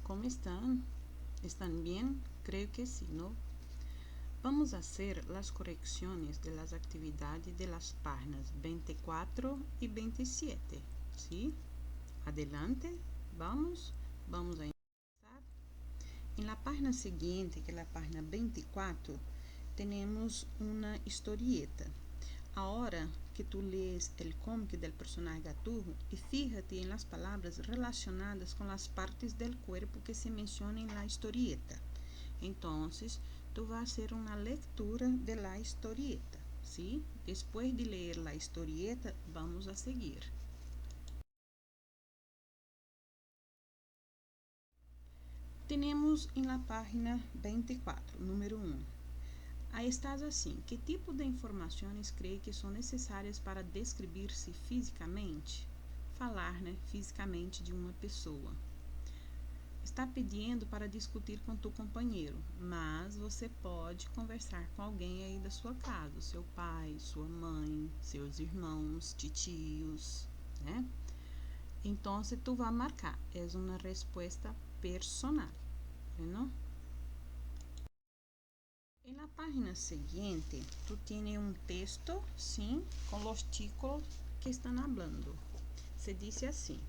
¿Cómo están? ¿Están bien? Creo que sí, ¿no? Vamos a hacer las correcciones de las actividades de las páginas 24 y 27, ¿sí? Adelante, vamos a empezar. En la página siguiente, que es la página 24, tenemos una historieta. Ahora que tú lees el cómic del personaje Gaturro y fíjate en las palabras relacionadas con las partes del cuerpo que se mencionan en la historieta. Entonces, tú vas a hacer una lectura de la historieta, ¿sí? Después de leer la historieta, vamos a seguir. Temos em la página 24, número 1. Aí estás assim, que tipo de informações crê que são necessárias para descrever-se fisicamente? Falar, né, fisicamente de uma pessoa. Está pedindo para discutir com tu companheiro, mas você pode conversar com alguém aí da sua casa, seu pai, sua mãe, seus irmãos, titios, né? Então, tu vai marcar, é uma resposta personal, ¿no? En la página siguiente, tú tienes un texto, ¿sí? Con los chicos que están hablando. Se dice así.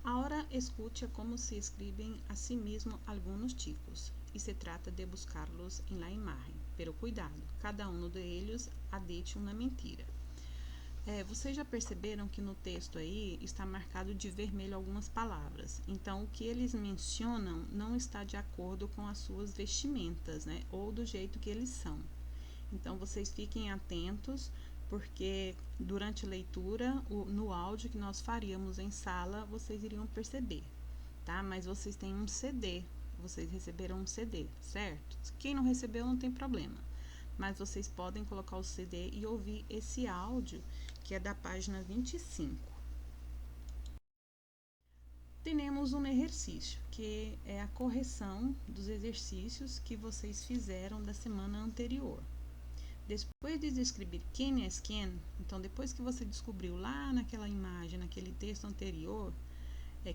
Ahora escucha cómo se escriben a sí mismo algunos chicos y se trata de buscarlos en la imagen. Pero cuidado, cada uno de ellos ha dicho una mentira. Vocês já perceberam que no texto aí está marcado de vermelho algumas palavras. Então, o que eles mencionam não está de acordo com as suas vestimentas, né? Ou do jeito que eles são. Então, vocês fiquem atentos, porque durante a leitura, no áudio que nós faríamos em sala, vocês iriam perceber, tá? Mas vocês têm um CD, vocês receberam um CD, certo? Quem não recebeu não tem problema. Mas vocês podem colocar o CD e ouvir esse áudio, que é da página 25. Temos um exercício, que é a correção dos exercícios que vocês fizeram da semana anterior. Depois de descrever quem é quem, então depois que você descobriu lá naquela imagem, naquele texto anterior,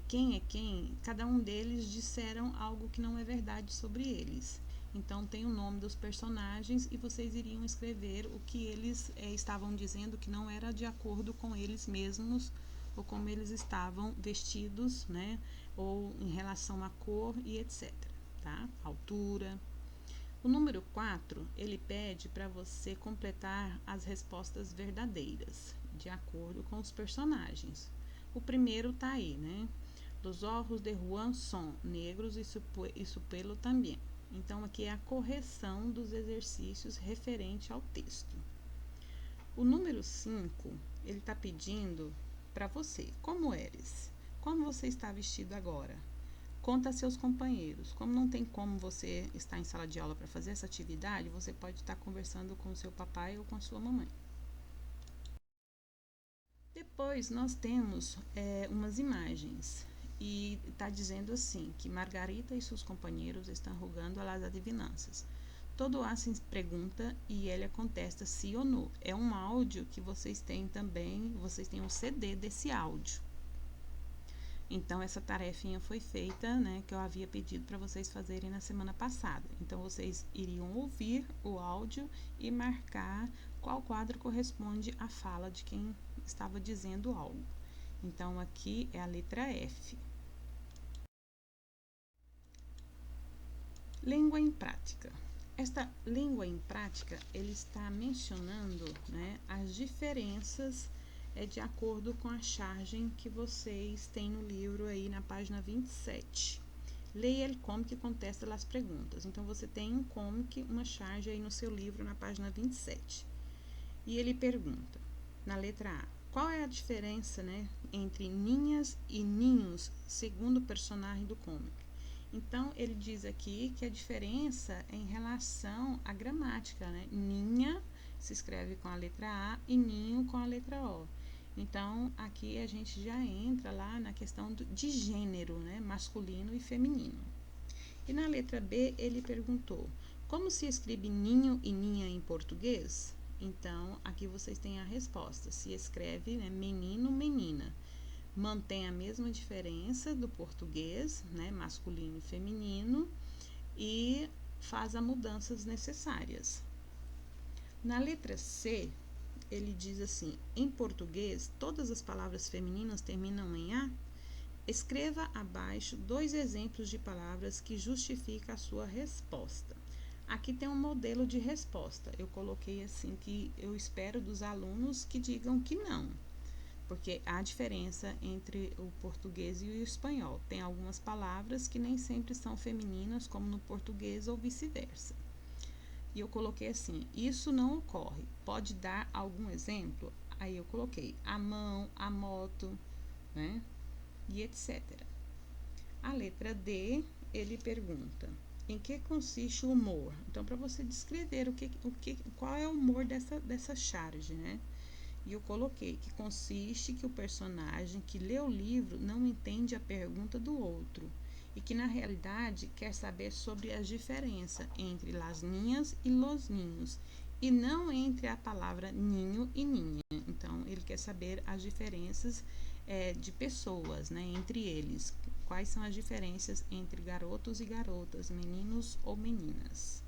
quem é quem, cada um deles disseram algo que não é verdade sobre eles. Então, tem o nome dos personagens e vocês iriam escrever o que eles estavam dizendo que não era de acordo com eles mesmos ou como eles estavam vestidos, né? Ou em relação à cor e etc. Tá? Altura. O número 4, ele pede para você completar as respostas verdadeiras, de acordo com os personagens. O primeiro tá aí, né? Los ojos de Juan são negros e su pelo também. Então, aqui é a correção dos exercícios referente ao texto. O número 5, ele está pedindo para você, como eres? Como você está vestido agora? Conta a seus companheiros. Como não tem como você estar em sala de aula para fazer essa atividade, você pode estar conversando com o seu papai ou com a sua mamãe. Depois, nós temos umas imagens. E está dizendo assim, que Margarita e seus companheiros estão jogando a las adivinanças. Todo hacen pergunta e ela contesta sim ou não. É um áudio que vocês têm também, vocês têm um CD desse áudio. Então, essa tarefinha foi feita, né, que eu havia pedido para vocês fazerem na semana passada. Então, vocês iriam ouvir o áudio e marcar qual quadro corresponde à fala de quem estava dizendo algo. Então, aqui é a letra F. Língua em prática. Esta língua em prática, ele está mencionando, né, as diferenças de acordo com a charge que vocês têm no livro aí na página 27. Leia o cómic e contesta as perguntas. Então, você tem um cómic, uma charge aí no seu livro na página 27. E ele pergunta, na letra A, qual é a diferença, né, entre ninhas e ninhos, segundo o personagem do cómic? Então, ele diz aqui que a diferença é em relação à gramática, né? Ninha se escreve com a letra A e ninho com a letra O. Então, aqui a gente já entra lá na questão de gênero, né? Masculino e feminino. E na letra B, ele perguntou, como se escreve ninho e ninha em português? Então, aqui vocês têm a resposta. Se escreve, né, menino, menina. mantém a mesma diferença do português, né, masculino e feminino, e faz as mudanças necessárias. Na letra C, ele diz assim: em português, todas as palavras femininas terminam em A. Escreva abaixo 2 exemplos de palavras que justificam a sua resposta. Aqui tem um modelo de resposta. Eu coloquei assim que eu espero dos alunos que digam que não, porque há diferença entre o português e o espanhol. Tem algumas palavras que nem sempre são femininas, como no português ou vice-versa. E eu coloquei assim: isso não ocorre. Pode dar algum exemplo? Aí eu coloquei a mão, a moto, né? E etc. A letra D, ele pergunta: em que consiste o humor? Então, para você descrever qual é o humor dessa charge, né? E eu coloquei que consiste que o personagem que lê o livro não entende a pergunta do outro e que na realidade quer saber sobre a diferença entre las ninhas e los ninhos e não entre a palavra ninho e ninha. Então ele quer saber as diferenças de pessoas, né, entre eles. Quais são as diferenças entre garotos e garotas, meninos ou meninas?